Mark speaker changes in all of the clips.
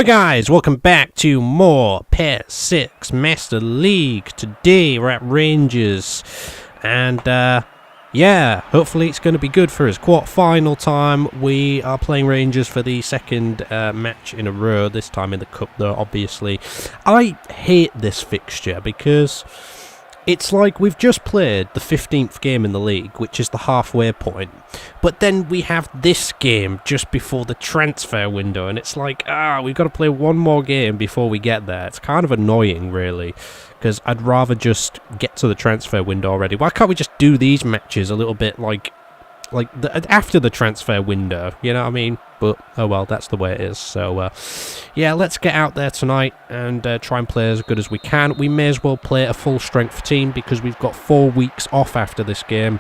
Speaker 1: Hi guys, welcome back to more PES 6 Master League. Today we're at Rangers, and yeah, hopefully it's going to be good for us. Quarter-final time, we are playing Rangers for the second match in a row, this time in the Cup though, obviously. I hate this fixture because it's like we've just played the 15th game in the league, which is the halfway point, but then we have this game just before the transfer window, and it's like, we've got to play one more game before we get there. It's kind of annoying, really, because I'd rather just get to the transfer window already. Why can't we just do these matches a little bit after the transfer window, you know what I mean? But, oh well, that's the way it is. So, yeah, let's get out there tonight and try and play as good as we can. We may as well play a full-strength team because we've got 4 weeks off after this game.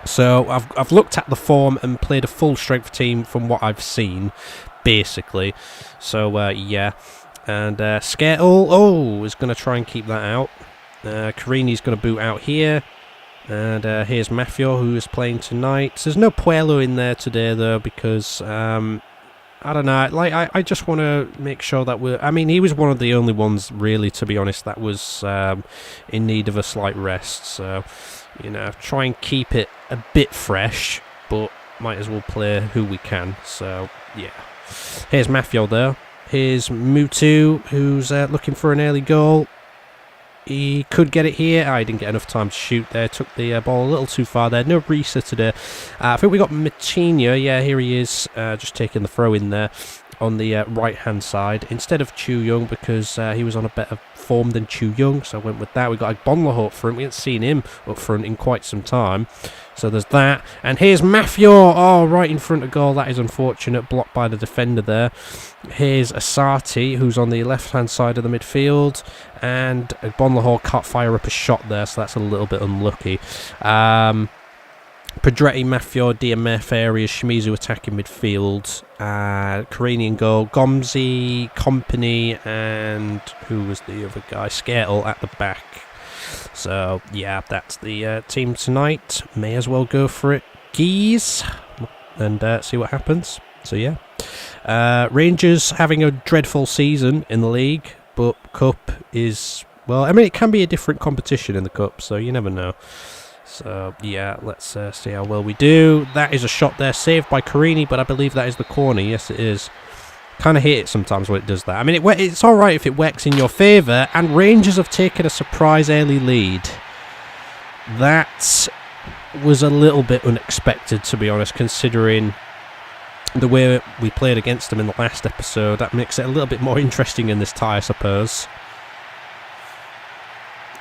Speaker 1: So, I've looked at the form and played a full-strength team from what I've seen, basically. So, yeah. And Skirtle, is going to try and keep that out. Carini's going to boot out here. And here's Mafio, who is playing tonight. So there's no Puello in there today, though, because, I don't know, I just want to make sure that we're... I mean, he was one of the only ones, really, to be honest, that was in need of a slight rest. So, you know, try and keep it a bit fresh, but might as well play who we can. So, yeah. Here's Mafio, though. Here's Mutu, who's looking for an early goal. He could get it here. He didn't get enough time to shoot there. Took the ball a little too far there. No Risa today. I think we got Matinha. Yeah, here he is. Just taking the throw in there on the right-hand side. Instead of Chu Young, because he was on a better form than Chu Young. So I went with that. We got Bonlo up front. We haven't seen him up front in quite some time. So there's that. And here's Mafio. Oh, right in front of goal. That is unfortunate. Blocked by the defender there. Here's Asati, who's on the left-hand side of the midfield. And Bonlahor can't fire up a shot there, so that's a little bit unlucky. Pedretti, Mafio, DMF areas, Shimizu attacking midfield. Carini in goal. Gomzi, Company, and who was the other guy? Skirtle at the back. So, yeah, that's the team tonight. May as well go for it, geez, and see what happens. So, yeah. Rangers having a dreadful season in the league, but Cup is, well, I mean, it can be a different competition in the Cup, so you never know. So, yeah, let's see how well we do. That is a shot there, saved by Carini, but I believe that is the corner. Yes, it is. Kind of hate it sometimes when it does that. I mean, it's all right if it works in your favour, and Rangers have taken a surprise early lead. That was a little bit unexpected, to be honest, considering the way we played against them in the last episode. That makes it a little bit more interesting in this tie, I suppose.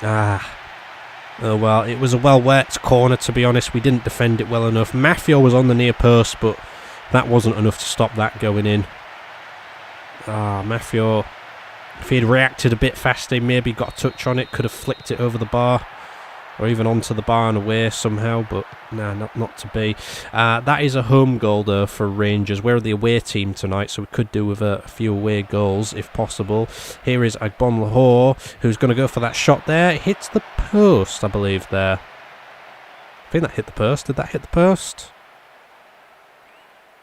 Speaker 1: Oh well, it was a well-worked corner, to be honest. We didn't defend it well enough. Mafio was on the near post, but that wasn't enough to stop that going in. Mafio, if he had reacted a bit faster, maybe got a touch on it, could have flicked it over the bar, or even onto the bar and away somehow, but nah, not to be. That is a home goal, though, for Rangers. We're the away team tonight, so we could do with a few away goals, if possible. Here is Agbon Lahore, who's going to go for that shot there. It hits the post, I believe, there. I think that hit the post. Did that hit the post?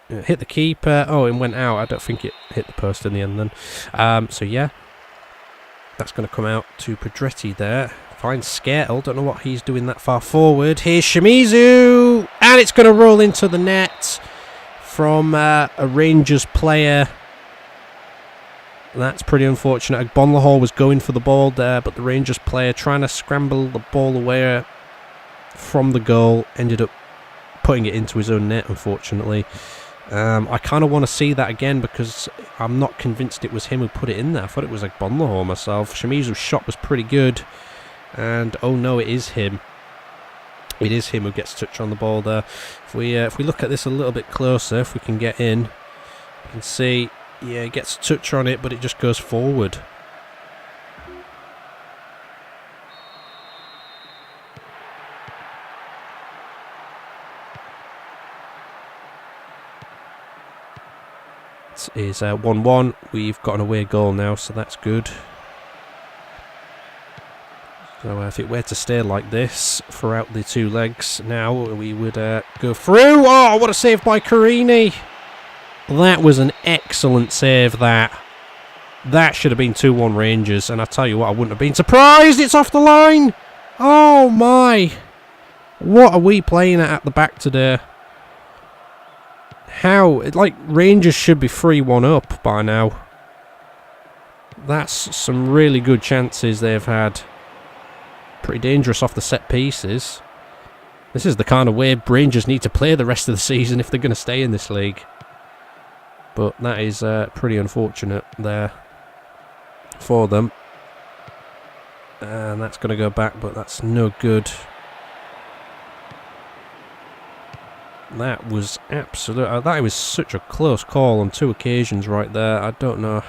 Speaker 1: It hit the keeper. Oh, it went out. I don't think it hit the post in the end then. So, yeah. That's going to come out to Pedretti there. Finds Skirtle. Don't know what he's doing that far forward. Here's Shimizu. And it's going to roll into the net from a Rangers player. That's pretty unfortunate. Bonlahor was going for the ball there, but the Rangers player trying to scramble the ball away from the goal ended up putting it into his own net, unfortunately. I kind of want to see that again because I'm not convinced it was him who put it in there. I thought it was like Bonlahor myself. Shimizu's shot was pretty good. And, oh no, it is him. It is him who gets touch on the ball there. If we look at this a little bit closer, if we can get in, you can see, yeah, he gets a touch on it, but it just goes forward. It is 1-1. We've got an away goal now, so that's good. So if it were to stay like this throughout the two legs, now we would go through. Oh, what a save by Carini! That was an excellent save, that. That should have been 2-1 Rangers, and I tell you what, I wouldn't have been surprised. It's off the line. Oh my! What are we playing at the back today? How? Like, Rangers should be 3-1 up by now. That's some really good chances they've had. Pretty dangerous off the set pieces. This is the kind of way Rangers need to play the rest of the season if they're going to stay in this league. But that is pretty unfortunate there for them. And that's going to go back, but that's no good. That was absolute. That was such a close call on 2 occasions right there. I don't know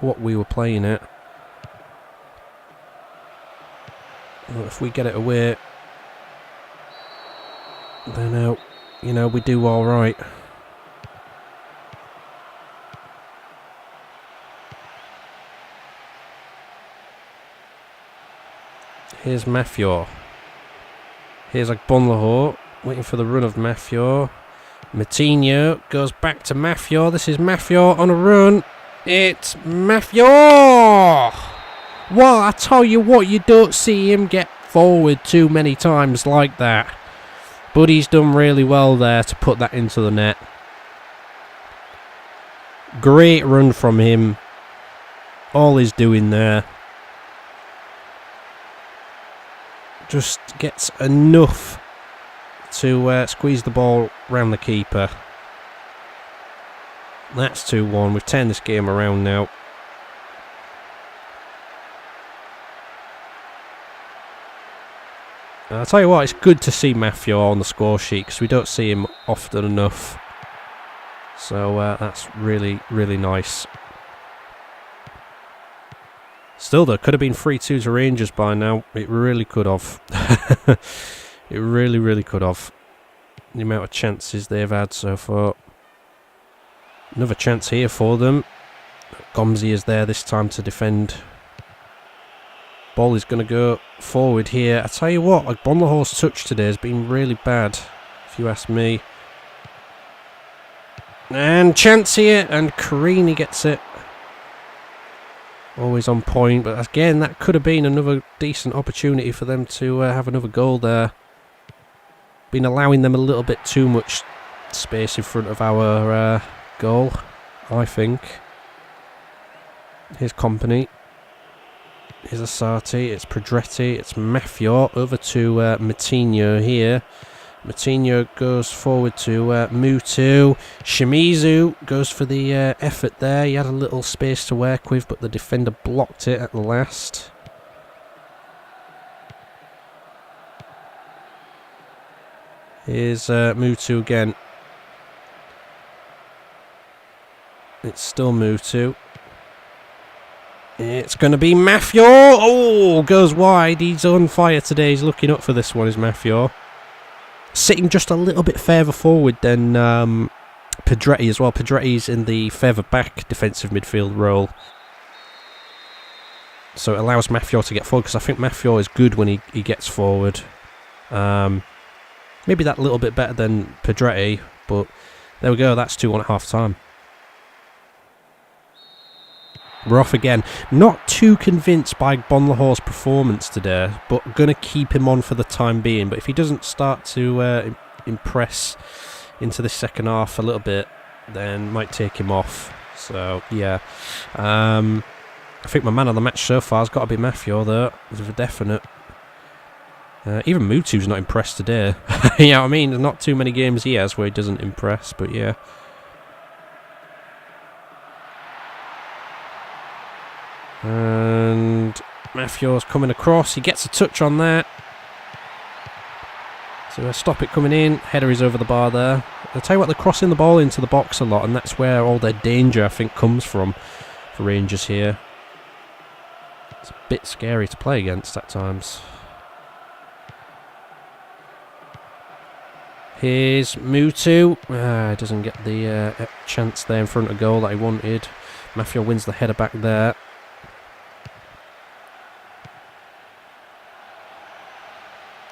Speaker 1: what we were playing at. Well, if we get it away, then you know, we do all right. Here's Mafior. Here's Agbonlahor, waiting for the run of Mafior. Matinho goes back to Mafior. This is Mafior on a run. It's Mafior! Well, I tell you what, you don't see him get forward too many times like that. But he's done really well there to put that into the net. Great run from him. All he's doing there. Just gets enough to squeeze the ball round the keeper. That's 2-1. We've turned this game around now. I'll tell you what, it's good to see Mafior on the score sheet because we don't see him often enough. So that's really, really nice. Still though, could have been 3-2 to Rangers by now. It really could have. It really, really could have. The amount of chances they've had so far. Another chance here for them. Gomzi is there this time to defend. Ball is going to go forward here. I tell you what, Agbonlahor's touch today has been really bad, if you ask me. And chance here, and Carini gets it. Always on point, but again, that could have been another decent opportunity for them to have another goal there. Been allowing them a little bit too much space in front of our goal, I think. Here's Company. Here's Asati, it's Pedretti, it's Mafior, over to Matinho here. Matinho goes forward to Mutu. Shimizu goes for the effort there. He had a little space to work with, but the defender blocked it at the last. Here's Mutu again. It's still Mutu. It's going to be Mafior. Oh, goes wide. He's on fire today. He's looking up for this one, is Mafior. Sitting just a little bit further forward than Pedretti as well. Pedretti's in the further back defensive midfield role. So it allows Mafior to get forward, because I think Mafior is good when he gets forward. Maybe that little bit better than Pedretti, but there we go. That's 2-1 at half time. We're off again. Not too convinced by Agbonlahor's performance today, but going to keep him on for the time being. But if he doesn't start to impress into the second half a little bit, then might take him off. So, yeah. I think my man of the match so far has got to be Mafior, though. It's a definite. Even Mutu's not impressed today. You know what I mean? There's not too many games he has where he doesn't impress, but yeah. And Mafior's coming across. He gets a touch on that. So stop it coming in. Header is over the bar there. I'll tell you what, they're crossing the ball into the box a lot, and that's where all their danger, I think, comes from for Rangers here. It's a bit scary to play against at times. Here's Mutu. Doesn't get the chance there in front of goal that he wanted. Mafior wins the header back there.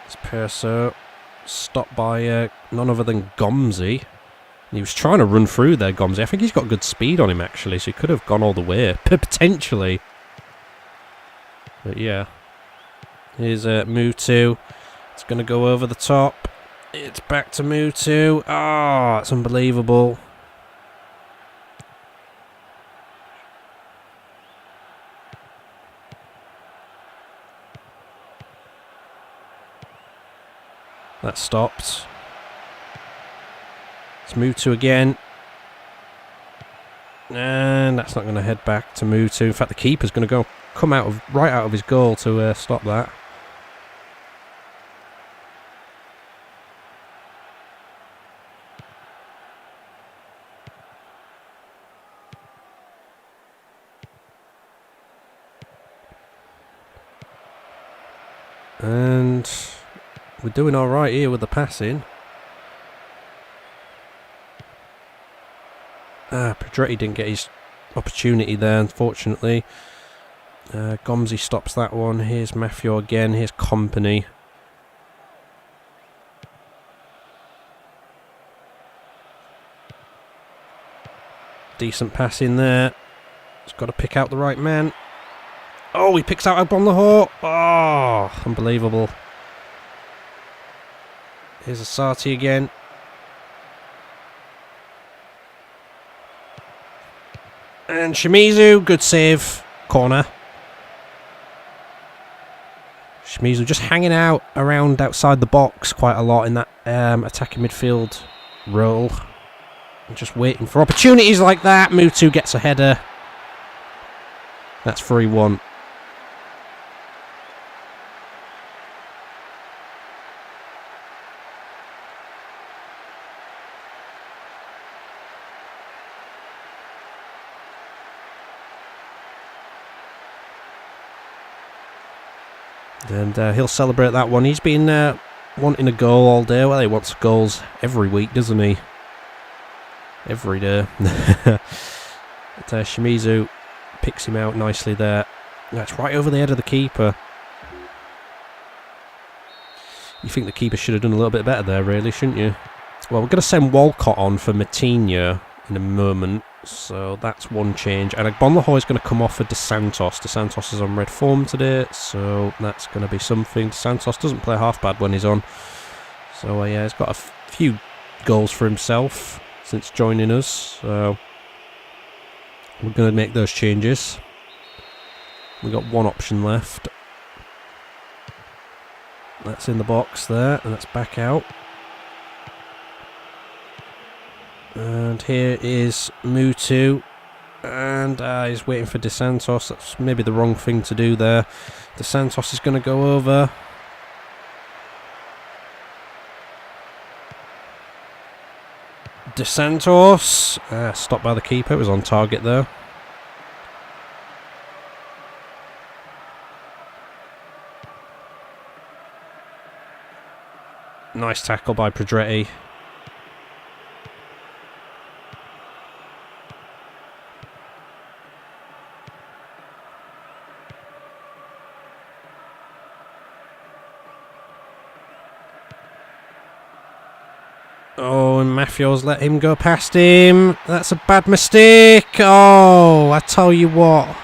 Speaker 1: It's Perso. Stopped by none other than Gomzi. He was trying to run through there, Gomzi. I think he's got good speed on him, actually, so he could have gone all the way, potentially. But yeah. Here's Mutu. It's going to go over the top. It's back to Mutu. Oh, it's unbelievable. That stopped. It's Mutu again. And that's not going to head back to Mutu. In fact, the keeper's going to come right out of his goal to stop that. And we're doing alright here with the passing. Pedretti didn't get his opportunity there, unfortunately. Gomzi stops that one. Here's Mafio again. Here's Company. Decent pass in there. He's got to pick out the right man. Oh, he picks out Agbon Lahore. Oh, unbelievable. Here's Asati again. And Shimizu, good save. Corner. Shimizu just hanging out around outside the box quite a lot in that attacking midfield role. Just waiting for opportunities like that. Mutu gets a header. That's 3-1. And he'll celebrate that one. He's been wanting a goal all day. Well, he wants goals every week, doesn't he? Every day. But, Shimizu picks him out nicely there. That's right over the head of the keeper. You think the keeper should have done a little bit better there, really, shouldn't you? Well, we're going to send Walcott on for Matinho in a moment. So that's one change. And Agbonlahor is going to come off for De Santos. De Santos is on red form today, so that's going to be something. De Santos doesn't play half bad when he's on. So yeah, he's got a few goals for himself since joining us. So we're going to make those changes. We've got one option left. That's in the box there, and that's back out. And here is Mutu, and he's waiting for De Santos. That's maybe the wrong thing to do there. De Santos is going to go over. De Santos, stopped by the keeper. It was on target there. Nice tackle by Pedretti. Oh, and Mafio's let him go past him. That's a bad mistake. Oh, I tell you what.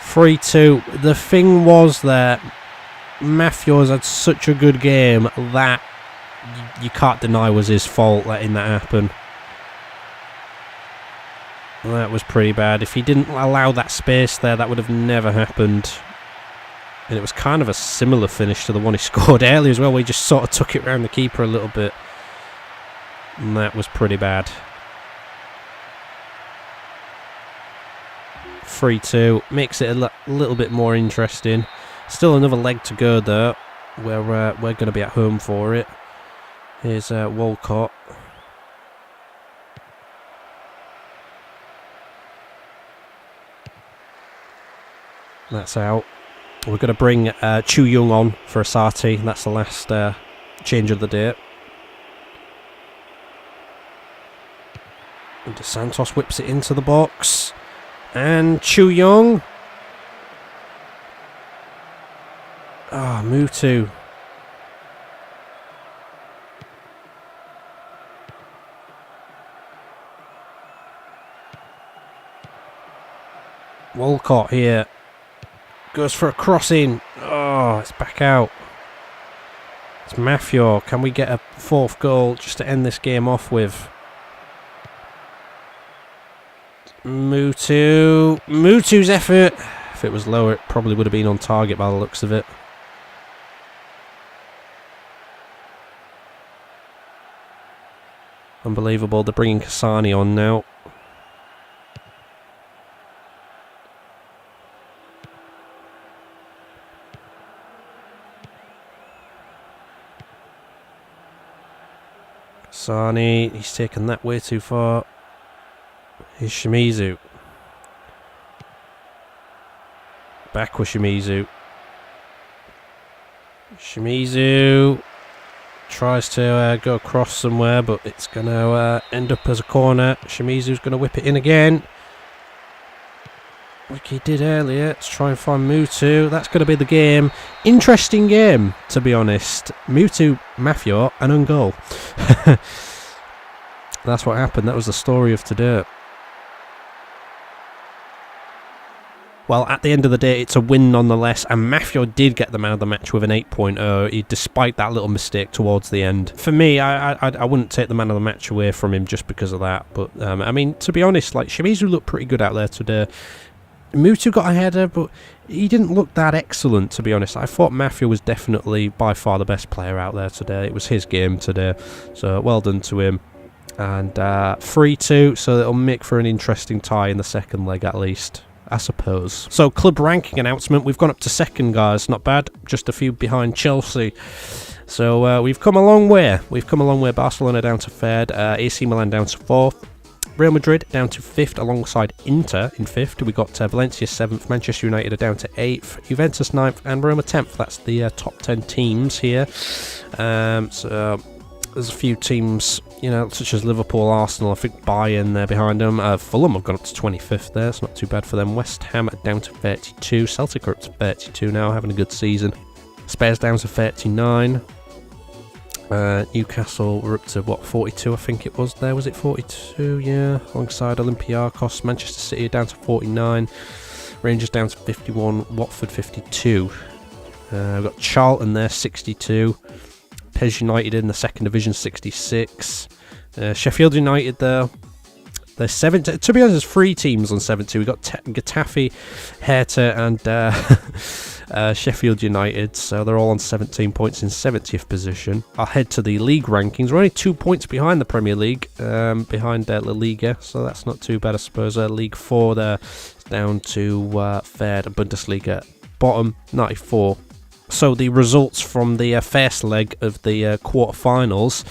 Speaker 1: 3-2. The thing was that Mafio's had such a good game that you can't deny was his fault letting that happen. That was pretty bad. If he didn't allow that space there, that would have never happened. And it was kind of a similar finish to the one he scored earlier as well, where he just sort of took it around the keeper a little bit. And that was pretty bad. 3-2. Makes it a little bit more interesting. Still another leg to go though, where we're going to be at home for it. Here's Walcott. That's out. We're going to bring Chu Young on for Asati. That's the last change of the day. And De Santos whips it into the box. And Chu Young. Ah, Mutu. Walcott here. Goes for a crossing. Oh, it's back out. It's Mafia. Can we get a fourth goal just to end this game off with? Mutu's effort. If it was lower, it probably would have been on target by the looks of it. Unbelievable. They're bringing Kasani on now. Kasani, he's taken that way too far. Here's Shimizu. Back with Shimizu. Shimizu tries to go across somewhere, but it's going to end up as a corner. Shimizu's going to whip it in again, like he did earlier. Let's try and find Mutu. That's going to be the game. Interesting game, to be honest. Mutu, Mafia, and own goal. That's what happened. That was the story of today. Well, at the end of the day, it's a win nonetheless, and Mafia did get them out of the match with an 8.0, despite that little mistake towards the end. For me, I wouldn't take the man of the match away from him just because of that, but, I mean, to be honest, like, Shimizu looked pretty good out there today. Mutu got a header, but he didn't look that excellent, to be honest. I thought Mafia was definitely by far the best player out there today. It was his game today, so well done to him. And 3-2, so it'll make for an interesting tie in the second leg at least, I suppose. So, club ranking announcement. We've gone up to second, guys. Not bad. Just a few behind Chelsea. So, we've come a long way. We've come a long way. Barcelona down to third. AC Milan down to fourth. Real Madrid down to fifth alongside Inter in fifth. We got Valencia 7th. Manchester United are down to 8th. Juventus 9th. And Roma 10th. That's the top 10 teams here. So, there's a few teams, you know, such as Liverpool, Arsenal, I think Bayern there behind them. Fulham have gone up to 25th there, it's not too bad for them. West Ham are down to 32. Celtic are up to 32 now, having a good season. Spurs down to 39. Newcastle were up to, what, 42 I think it was there. Was it 42? Yeah, alongside Olympiacos. Manchester City are down to 49. Rangers down to 51. Watford 52. We've got Charlton there, 62. PES United in the second division, 66. Sheffield United there, they're 70. To be honest, there's 3 teams on 70. We've got Getafe, Hertha, and Sheffield United. So they're all on 17 points in 70th position. I'll head to the league rankings. We're only 2 points behind the Premier League, behind La Liga. So that's not too bad, I suppose. League 4 there is down to third. Bundesliga bottom, 94. So the results from the first leg of the quarterfinals,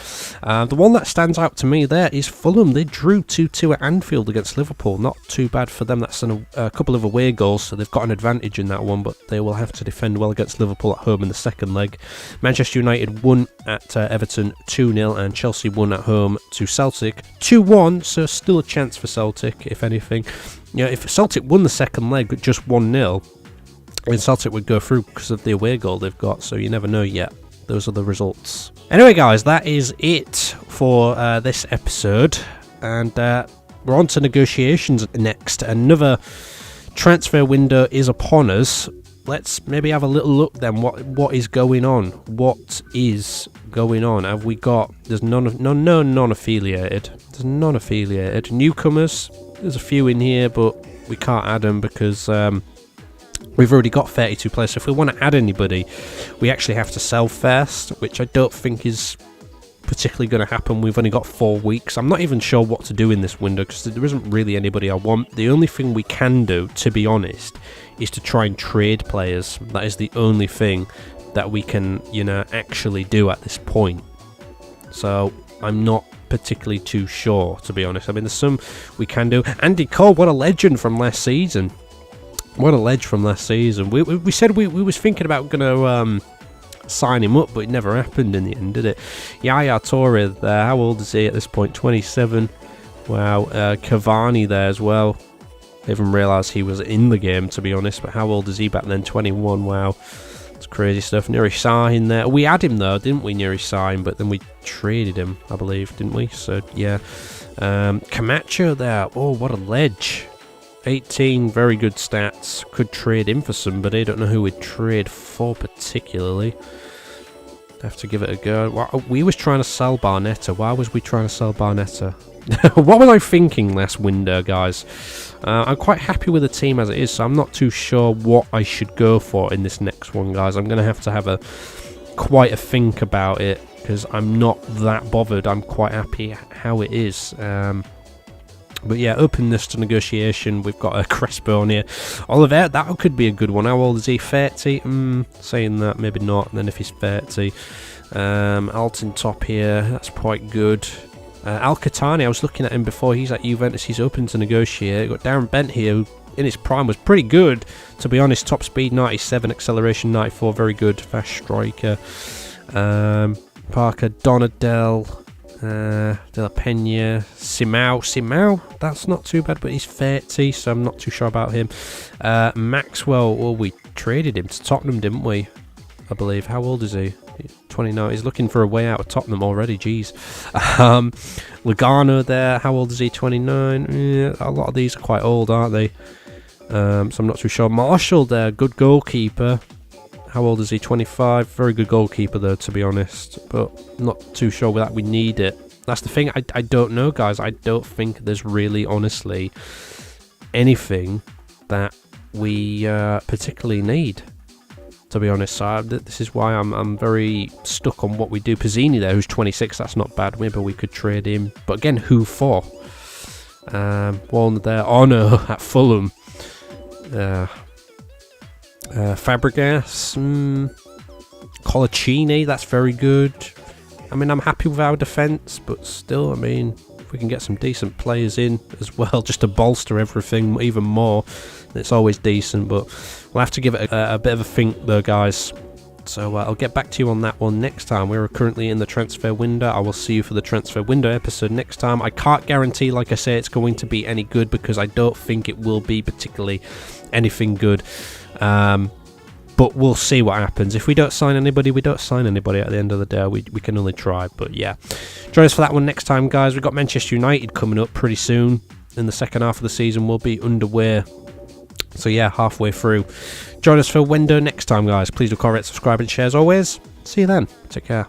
Speaker 1: the one that stands out to me there is Fulham. They drew 2-2 at Anfield against Liverpool. Not too bad for them. That's a couple of away goals, so they've got an advantage in that one, but they will have to defend well against Liverpool at home in the second leg. Manchester United won at Everton 2-0, and Chelsea won at home to Celtic 2-1, so still a chance for Celtic, if anything. You know, if Celtic won the second leg at just 1-0, and Celtic would go through because of the away goal they've got, so you never know yet. Those are the results. Anyway, guys, that is it for this episode, and we're on to negotiations next. Another transfer window is upon us. Let's maybe have a little look then. What is going on? What is going on? Have we got? There's non-affiliated. There's non-affiliated newcomers. There's a few in here, but we can't add them because we've already got 32 players, so if we want to add anybody, we actually have to sell first, which I don't think is particularly going to happen. We've only got 4 weeks. I'm not even sure what to do in this window because there isn't really anybody I want. The only thing we can do, to be honest, is to try and trade players. That is the only thing that we can, you know, actually do at this point. So I'm not particularly too sure, to be honest. I mean, there's some we can do. Andy Cole, what a legend from last season. What a ledge from last season. We said we was thinking about going to sign him up, but it never happened in the end, did it? Yaya Toure there. How old is he at this point? 27. Wow. Cavani there as well. I didn't realise he was in the game, to be honest, but how old is he back then? 21. Wow. It's crazy stuff. Nuri Sahin there. We had him though, didn't we, Nuri Sahin? But then we traded him, I believe, didn't we? So, yeah. Camacho there. Oh, what a ledge. 18, very good stats. Could trade in for somebody. Don't know who we'd trade for particularly. Have to give it a go. We was trying to sell Barnetta. Why was we trying to sell Barnetta? What was I thinking last window, guys? I'm quite happy with the team as it is, so I'm not too sure what I should go for in this next one, guys. I'm going to have quite a think about it, because I'm not that bothered. I'm quite happy how it is. But yeah, openness to negotiation. We've got a Crespo on here. Oliver, that could be a good one. How old is he? 30? Saying that, maybe not. And then if he's 30. Alton top here. That's quite good. Al-Qatani, I was looking at him before. He's at Juventus. He's open to negotiate. Got Darren Bent here, who in his prime was pretty good. To be honest, top speed 97, acceleration 94. Very good. Fast striker. Parker, Donadell. De La Pena, Simao, that's not too bad, but he's 30, so I'm not too sure about him. Maxwell, well, we traded him to Tottenham, didn't we? I believe. How old is he? 29. He's looking for a way out of Tottenham already, jeez. Lugano there, how old is he? 29. Yeah, a lot of these are quite old, aren't they? So I'm not too sure. Marshall there, good goalkeeper. How old is he? 25. Very good goalkeeper, though, to be honest. But not too sure that we need it. That's the thing. I don't know, guys. I don't think there's really, honestly, anything that we particularly need, to be honest. So this is why I'm very stuck on what we do. Pizzini there, who's 26. That's not bad. Maybe we could trade him. But again, who for? One there. Oh, no, at Fulham. Fabregas, Colaccini, that's very good. I mean, I'm happy with our defence, but still, I mean, if we can get some decent players in as well, just to bolster everything even more, it's always decent. But we'll have to give it a bit of a think, though, guys. So I'll get back to you on that one next time. We're currently in the transfer window. I will see you for the transfer window episode next time. I can't guarantee, like I say, it's going to be any good, because I don't think it will be particularly anything good. But we'll see what happens. If we don't sign anybody, we don't sign anybody at the end of the day. We can only try. But yeah, join us for that one next time, guys. We've got Manchester United coming up pretty soon. In the second half of the season, we'll be underway. So yeah, halfway through. Join us for window next time, guys. Please do comment, subscribe and share as always. See you then. Take care.